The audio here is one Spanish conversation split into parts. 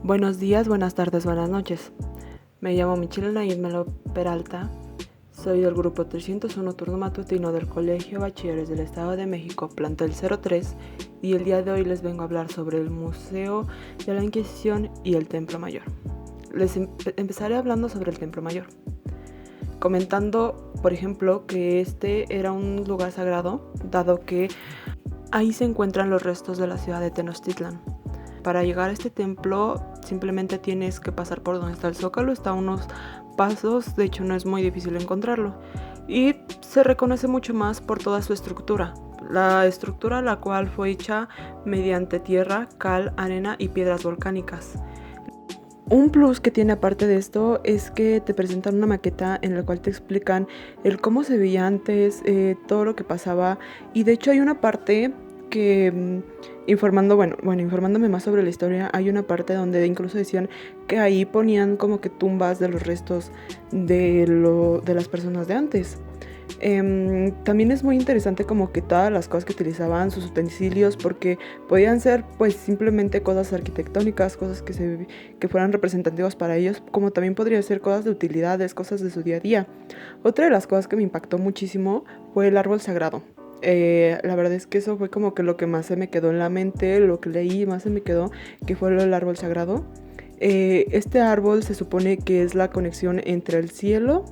Buenos días, buenas tardes, buenas noches. Me llamo Michelle Nayib Melo Peralta. Soy del grupo 301 turno matutino del Colegio Bachilleres del Estado de México, plantel 03, y el día de hoy les vengo a hablar sobre el Museo de la Inquisición y el Templo Mayor. Les empezaré hablando sobre el Templo Mayor, comentando, por ejemplo, que este era un lugar sagrado, dado que ahí se encuentran los restos de la ciudad de Tenochtitlan. Para llegar a este templo simplemente tienes que pasar por donde está el Zócalo, está a unos pasos, de hecho no es muy difícil encontrarlo. Y se reconoce mucho más por toda su estructura. La estructura la cual fue hecha mediante tierra, cal, arena y piedras volcánicas. Un plus que tiene aparte de esto es que te presentan una maqueta en la cual te explican el cómo se veía antes, todo lo que pasaba, y de hecho hay una parte que informándome más sobre la historia, hay una parte donde incluso decían que ahí ponían como que tumbas de los restos de las personas de antes. También es muy interesante como que todas las cosas que utilizaban, sus utensilios, porque podían ser pues simplemente cosas arquitectónicas, cosas que fueran representativas para ellos, como también podrían ser cosas de utilidades, cosas de su día a día. Otra de las cosas que me impactó muchísimo fue el árbol sagrado. La verdad es que eso fue como que lo que más se me quedó en la mente, lo que leí más se me quedó, que fue el árbol sagrado. Este árbol se supone que es la conexión entre el cielo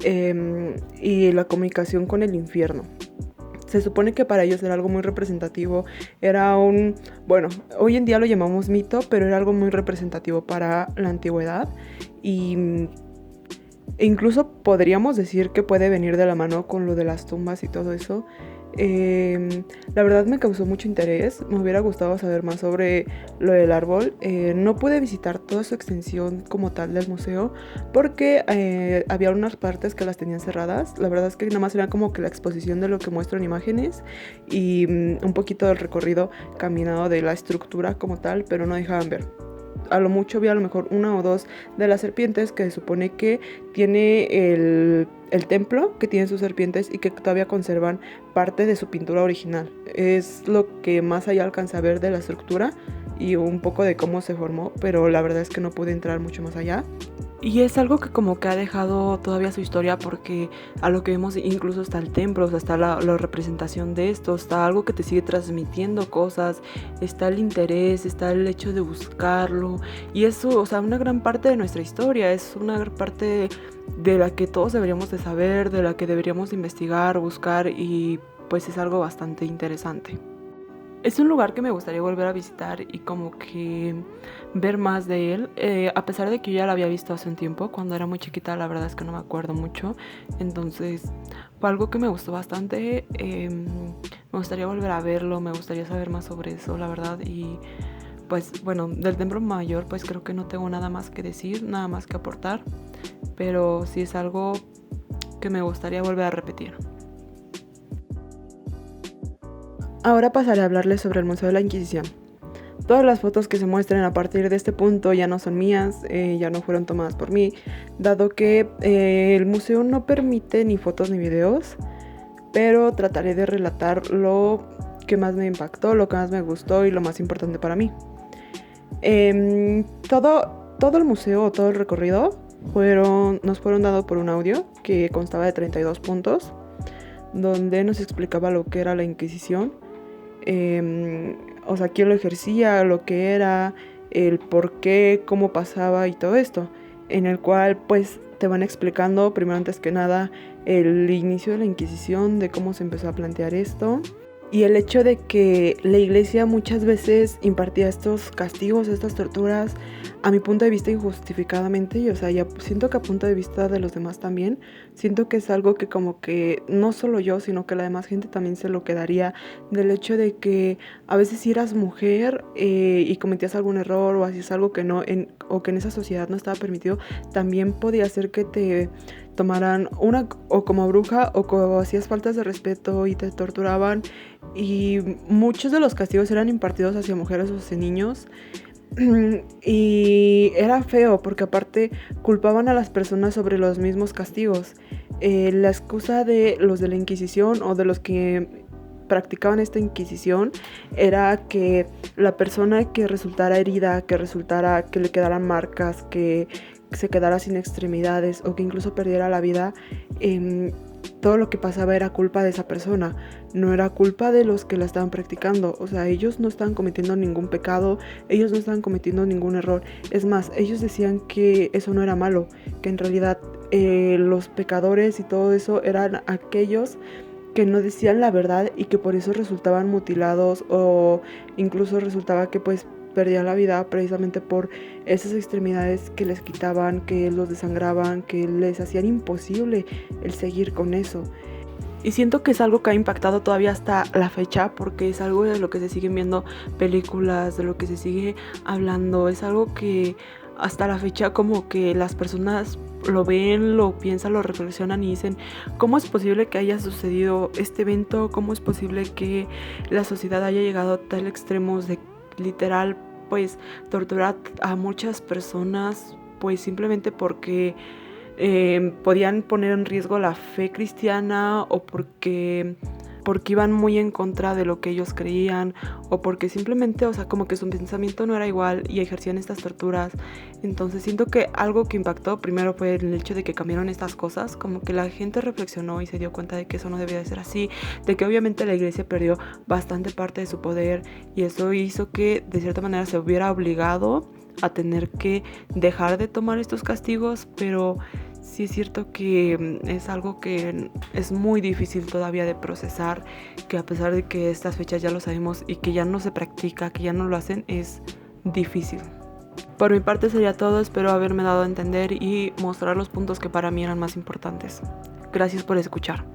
y la comunicación con el infierno. Se supone que para ellos era algo muy representativo, hoy en día lo llamamos mito, pero era algo muy representativo para la antigüedad y incluso podríamos decir que puede venir de la mano con lo de las tumbas y todo eso. La verdad me causó mucho interés, me hubiera gustado saber más sobre lo del árbol. No pude visitar toda su extensión como tal del museo porque había unas partes que las tenían cerradas. La verdad es que nada más era como que la exposición de lo que muestran imágenes y un poquito del recorrido caminado de la estructura como tal, pero no dejaban ver. A lo mucho vi a lo mejor una o dos de las serpientes que se supone que tiene el templo, que tiene sus serpientes y que todavía conservan parte de su pintura original. Es lo que más allá alcanza a ver de la estructura y un poco de cómo se formó, pero la verdad es que no pude entrar mucho más allá. Y es algo que como que ha dejado todavía su historia, porque a lo que vemos incluso está el templo, o sea, está la representación de esto, está algo que te sigue transmitiendo cosas, está el interés, está el hecho de buscarlo, y eso, o sea, una gran parte de nuestra historia, es una gran parte de la que todos deberíamos de saber, de la que deberíamos investigar, buscar, y pues es algo bastante interesante. Es un lugar que me gustaría volver a visitar y como que ver más de él, a pesar de que yo ya lo había visto hace un tiempo, cuando era muy chiquita. La verdad es que no me acuerdo mucho, entonces fue algo que me gustó bastante. Me gustaría volver a verlo, me gustaría saber más sobre eso, la verdad. Y pues bueno, del Templo Mayor pues creo que no tengo nada más que decir, nada más que aportar, pero sí es algo que me gustaría volver a repetir. Ahora pasaré a hablarles sobre el Museo de la Inquisición. Todas las fotos que se muestren a partir de este punto ya no son mías, ya no fueron tomadas por mí, dado que el museo no permite ni fotos ni videos, pero trataré de relatar lo que más me impactó, lo que más me gustó y lo más importante para mí. Todo el museo, todo el recorrido nos fueron dados por un audio que constaba de 32 puntos, donde nos explicaba lo que era la Inquisición. O sea, quién lo ejercía, lo que era, el por qué, cómo pasaba y todo esto, en el cual pues te van explicando primero, antes que nada, el inicio de la Inquisición, de cómo se empezó a plantear esto y el hecho de que la iglesia muchas veces impartía estos castigos, estas torturas, a mi punto de vista injustificadamente. Y o sea, ya siento que a punto de vista de los demás también, siento que es algo que como que no solo yo, sino que la demás gente también se lo quedaría, del hecho de que a veces si eras mujer y cometías algún error o hacías algo que no, o que en esa sociedad no estaba permitido, también podía ser que te tomaran o como bruja o como hacías faltas de respeto y te torturaban, y muchos de los castigos eran impartidos hacia mujeres o hacia niños. Y era feo porque aparte culpaban a las personas sobre los mismos castigos. La excusa de los de la Inquisición o de los que practicaban esta inquisición era que la persona que resultara herida, que le quedaran marcas, que se quedara sin extremidades o que incluso perdiera la vida, todo lo que pasaba era culpa de esa persona, no era culpa de los que la estaban practicando. O sea, ellos no estaban cometiendo ningún pecado, ellos no estaban cometiendo ningún error. Es más, ellos decían que eso no era malo, que en realidad los pecadores y todo eso eran aquellos que no decían la verdad y que por eso resultaban mutilados, o incluso resultaba que pues perdían la vida precisamente por esas extremidades que les quitaban, que los desangraban, que les hacían imposible el seguir con eso. Y siento que es algo que ha impactado todavía hasta la fecha, porque es algo de lo que se siguen viendo películas, de lo que se sigue hablando, es algo que hasta la fecha como que las personas lo ven, lo piensan, lo reflexionan y dicen, ¿cómo es posible que haya sucedido este evento? ¿Cómo es posible que la sociedad haya llegado a tal extremos de literal pues torturar a muchas personas pues simplemente porque podían poner en riesgo la fe cristiana, o porque iban muy en contra de lo que ellos creían, o porque simplemente, o sea, como que su pensamiento no era igual y ejercían estas torturas? Entonces siento que algo que impactó primero fue el hecho de que cambiaron estas cosas, como que la gente reflexionó y se dio cuenta de que eso no debía de ser así, de que obviamente la iglesia perdió bastante parte de su poder, y eso hizo que de cierta manera se hubiera obligado a tener que dejar de tomar estos castigos. Pero sí es cierto que es algo que es muy difícil todavía de procesar, que a pesar de que estas fechas ya lo sabemos y que ya no se practica, que ya no lo hacen, es difícil. Por mi parte sería todo, espero haberme dado a entender y mostrar los puntos que para mí eran más importantes. Gracias por escuchar.